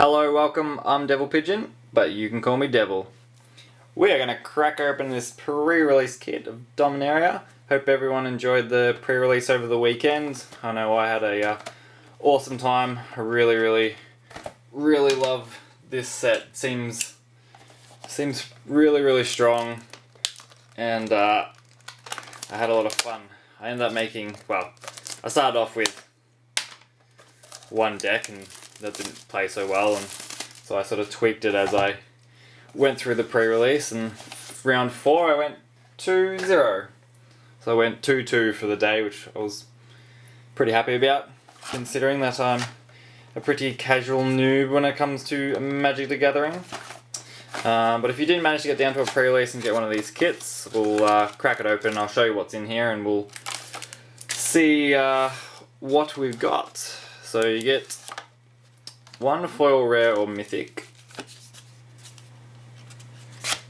Hello, welcome, I'm Devil Pigeon, but you can call me Devil. We are going to crack open this pre-release kit of Dominaria. Hope everyone enjoyed the pre-release over the weekend. I know I had a awesome time. I really love this set. Seems really strong, and I had a lot of fun. I ended up making, well, I started off with one deck and that didn't play so well, and so I sort of tweaked it as I went through the pre-release, and round 4 I went 2-0. So I went 2-2 for the day, which I was pretty happy about, considering that I'm a pretty casual noob when it comes to Magic the Gathering. But if you didn't manage to get down to a pre-release and get one of these kits, we'll crack it open, I'll show you what's in here, and we'll see what we've got. So you get one foil rare or mythic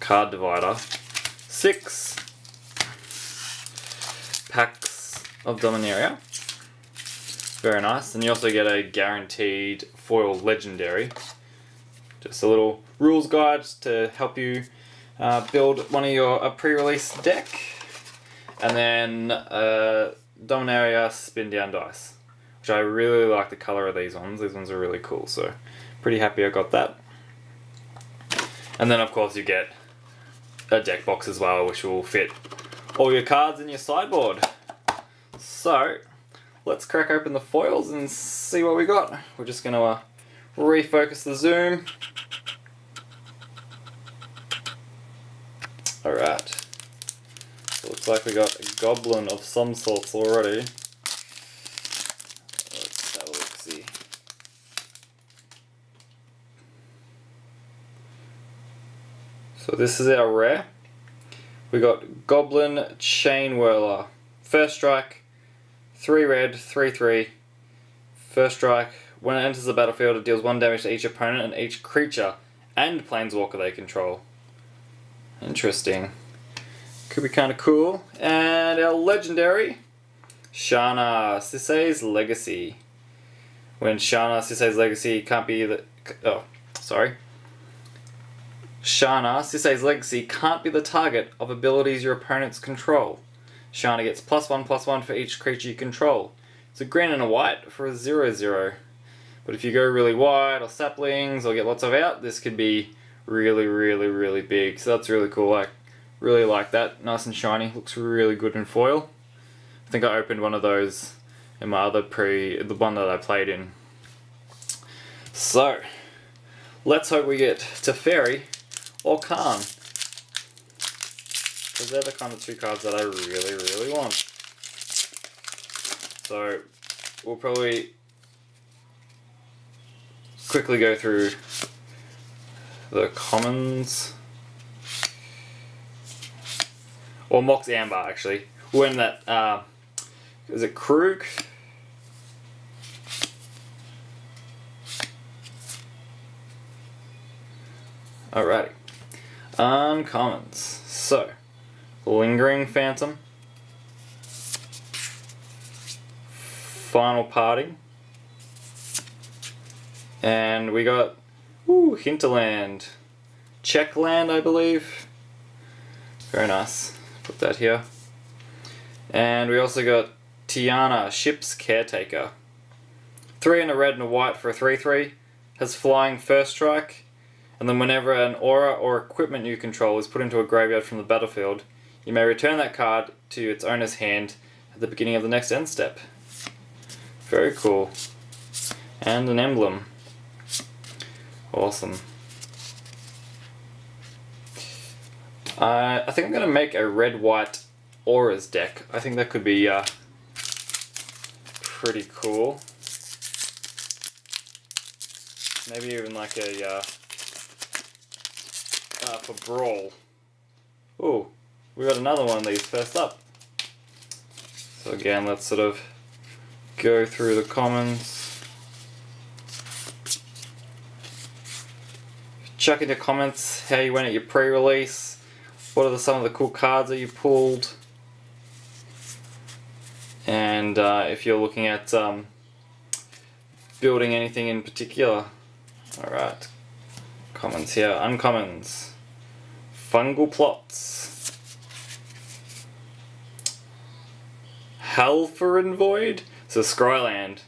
card divider, 6 packs of Dominaria, very nice, and you also get a guaranteed foil legendary, just a little rules guide to help you build one of your pre-release deck, and then Dominaria spin down dice, which I really like the colour of these ones. These ones are really cool, so pretty happy I got that. And then of course you get a deck box as well, which will fit all your cards in your sideboard. So let's crack open the foils and see what we got. We're just going to refocus the zoom. Alright, so looks like we got a goblin of some sorts already. Let's have a look-see. So this is our rare. We got Goblin Chain Whirler. First strike, 3 red, 3/3. First strike, when it enters the battlefield it deals 1 damage to each opponent and each creature and planeswalker they control. Interesting. Could be kind of cool. And our legendary, Shana, Sisei's Legacy. When Shana, Sisei's Legacy can't be the... Shana, Sisei's Legacy can't be the target of abilities your opponents control. Shana gets +1/+1 for each creature you control. It's a green and a white for a 0/0. But if you go really wide or saplings or get lots of out, this could be really big. So that's really cool. I really like that. Nice and shiny. Looks really good in foil. I think I opened one of those in my other the one that I played in. So let's hope we get Teferi or Khan, because they're the kind of 2 cards that I really want. So we'll probably quickly go through the commons, or Mox Amber actually. When that is it Krug? Alrighty. Uncommons. So, Lingering Phantom, Final Party, and we got Hinterland, Checkland I believe. Very nice. Put that here. And we also got Tiana, Ship's Caretaker. 3 in a red and a white for a 3/3. Has flying first strike. And then whenever an aura or equipment you control is put into a graveyard from the battlefield, you may return that card to its owner's hand at the beginning of the next end step. Very cool. And an emblem. Awesome. I think I'm going to make a red-white auras deck. I think that could be pretty cool. Maybe even like a... for Brawl. Ooh, we got another one of these first up. So again, let's sort of go through the commons. Chuck in your comments how you went at your pre-release. What are some of the cool cards that you pulled? And if you're looking at building anything in particular. Alright. Commons here. Uncommons. Fungal Plots. Halforan Void. So Scryland.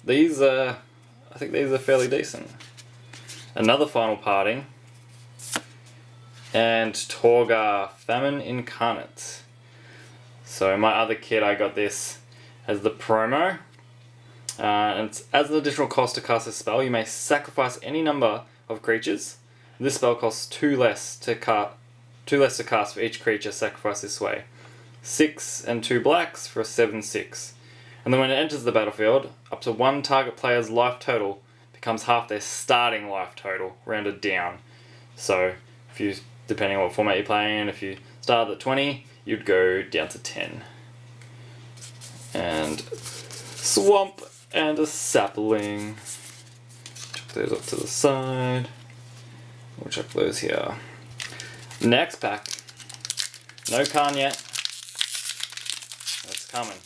These are, I think these are fairly decent. Another Final Parting. And Torgar Famine Incarnate. So my other kit, I got this as the promo. And it's, as an additional cost to cast a spell, you may sacrifice any number of creatures. This spell costs 2 less to cast for each creature sacrificed this way. 6 and 2 blacks for a 7/6. And then when it enters the battlefield, up to one target player's life total becomes half their starting life total, rounded down. So if you, depending on what format you're playing, if you started at 20, you'd go down to 10. And Swamp and a Sapling. Chuck those up to the side. We'll chuck those here. Next pack. No Khan yet. It's coming.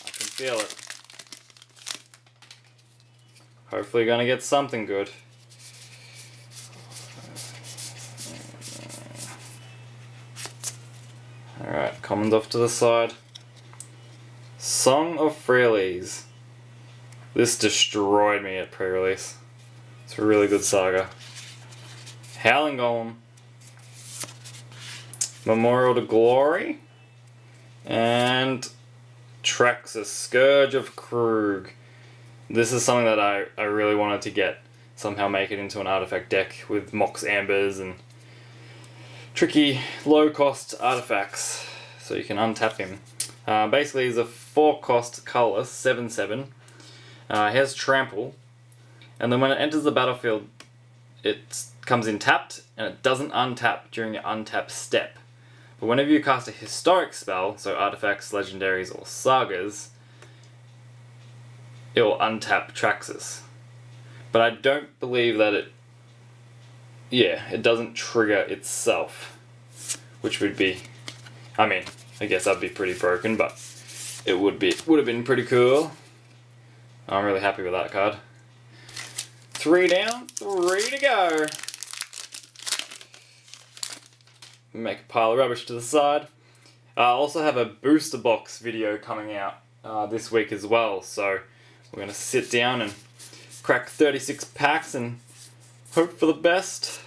I can feel it. Hopefully gonna get something good. Alright, commons off to the side. Song of Freelies. This destroyed me at pre-release. It's a really good saga. Howling Golem. Memorial to Glory. And Traxxas, Scourge of Krug. This is something that I really wanted to get. Somehow make it into an artifact deck with Mox Ambers and tricky low cost artifacts. So you can untap him. Basically he's a 4-cost colorless, 7/7. He has Trample. And then when it enters the battlefield, it comes in tapped and it doesn't untap during the untap step. But whenever you cast a historic spell, so artifacts, legendaries, or sagas, it will untap Traxxas. But I don't believe that it doesn't trigger itself. Which would be, I mean, I guess that'd be pretty broken, but it would have been pretty cool. I'm really happy with that card. 3 down, 3 to go. Make a pile of rubbish to the side. I also have a booster box video coming out this week as well, so we're going to sit down and crack 36 packs and hope for the best.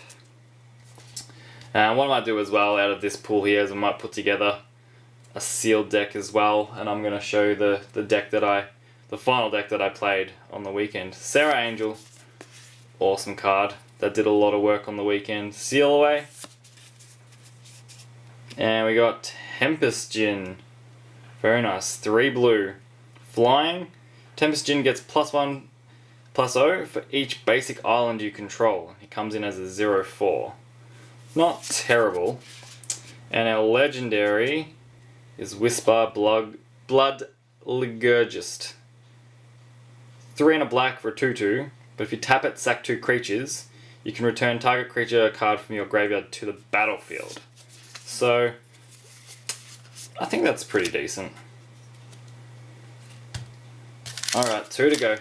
And what I might do as well out of this pool here is I might put together a sealed deck as well, and I'm going to show the final deck that I played on the weekend. Sarah Angel, awesome card that did a lot of work on the weekend. Seal away. And we got Tempest Djinn. Very nice. 3 blue. Flying. Tempest Djinn gets +1/+0 for each basic island you control. He comes in as a 0/4. Not terrible. And our legendary is Whisper Blood Ligurgist. 3 and a black for a 2/2. But if you tap it, sack 2 creatures, you can return target creature card from your graveyard to the battlefield. So, I think that's pretty decent. Alright, 2 to go.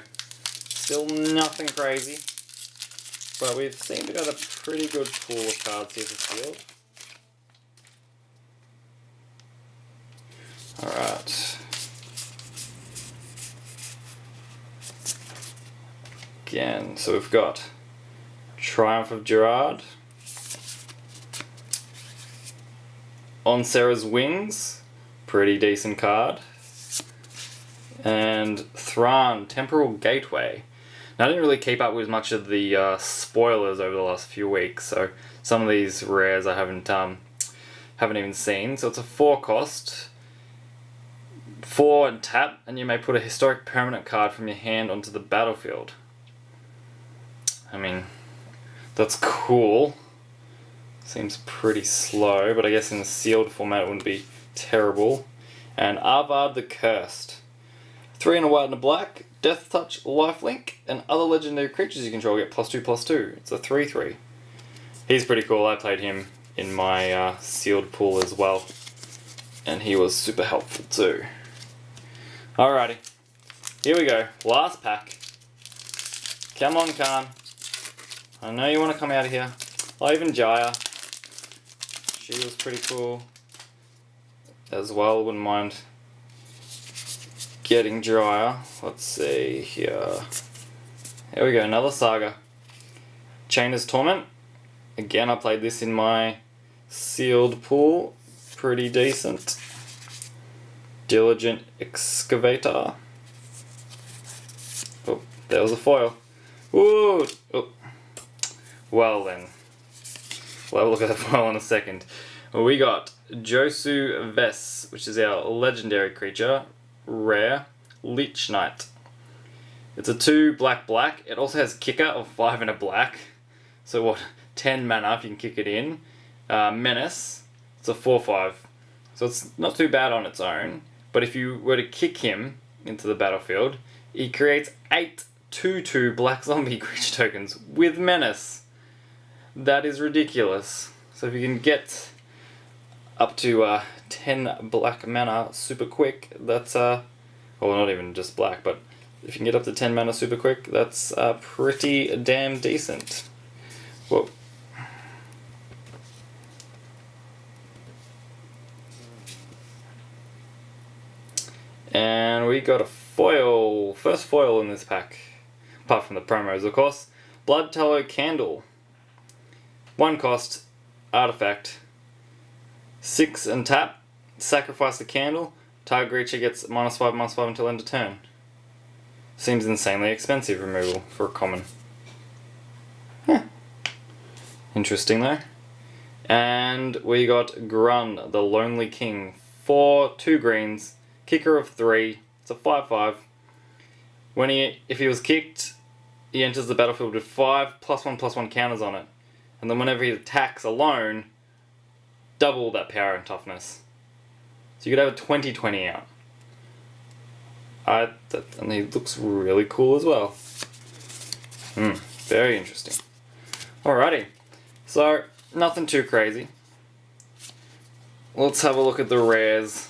Still nothing crazy. But we've seemed to got a pretty good pool of cards here for sealed. Alright. Again, so we've got Triumph of Gerard. On Sarah's Wings, pretty decent card. And Thran, Temporal Gateway. Now I didn't really keep up with much of the spoilers over the last few weeks, so some of these rares I haven't even seen. So it's a 4-cost, 4 and tap, and you may put a historic permanent card from your hand onto the battlefield. I mean, that's cool. Seems pretty slow, but I guess in the sealed format it wouldn't be terrible. And Arvad the Cursed. 3 and a white and a black, Death Touch, Lifelink, and other legendary creatures you control get +2/+2. It's a 3/3. He's pretty cool. I played him in my sealed pool as well, and he was super helpful too. Alrighty, here we go. Last pack. Come on, Khan. I know you want to come out of here. Oh, even Jaya. She was pretty cool as well. Wouldn't mind getting Jaya. Let's see here. Here we go, another Saga. Chainer's Torment. Again, I played this in my sealed pool. Pretty decent. Diligent Excavator. Oh, there was a foil. Ooh! Oh. Well then. We'll have a look at the foil in a second. We got Josu Ves, which is our legendary creature. Rare. Lich Knight. It's a 2 black. It also has kicker of 5 and a black. So what? 10 mana if you can kick it in. Menace. It's a 4/5. So it's not too bad on its own. But if you were to kick him into the battlefield, he creates 8 2/2 black zombie creature tokens with Menace. That is ridiculous. So if you can get up to 10 black mana super quick, that's well, not even just black, but if you can get up to 10 mana super quick, that's pretty damn decent. Whoa. And we got a foil. First foil in this pack. Apart from the promos, of course. Blood Tallow Candle. 1 cost. Artifact. 6 and tap. Sacrifice the candle. Target creature gets -5/-5 until end of turn. Seems insanely expensive removal for a common. Huh. Interesting though. And we got Grun, the Lonely King. 4 2 greens. Kicker of 3. It's a 5/5. If he was kicked, he enters the battlefield with 5 +1/+1 counters on it. And then whenever he attacks alone, double that power and toughness. So you could have a 20/20 out. And he looks really cool as well. Very interesting. Alrighty. So, nothing too crazy. Let's have a look at the rares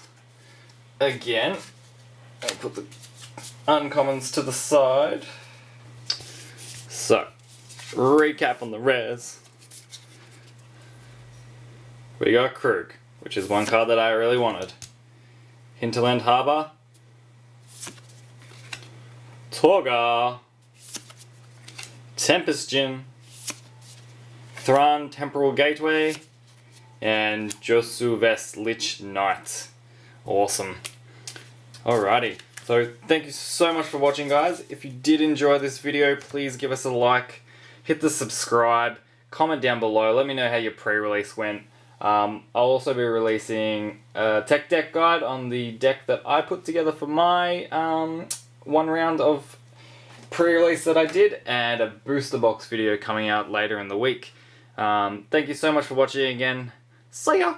again. I'll put the uncommons to the side. So, recap on the rares. We got Krug, which is one card that I really wanted. Hinterland Harbor. Torgar. Tempest Djinn. Thran Temporal Gateway. And Josu Ves Lich Knight. Awesome. Alrighty. So thank you so much for watching, guys. If you did enjoy this video, please give us a like. Hit the subscribe. Comment down below. Let me know how your pre-release went. I'll also be releasing a tech deck guide on the deck that I put together for my 1 round of pre-release that I did, and a booster box video coming out later in the week. Thank you so much for watching again. See ya!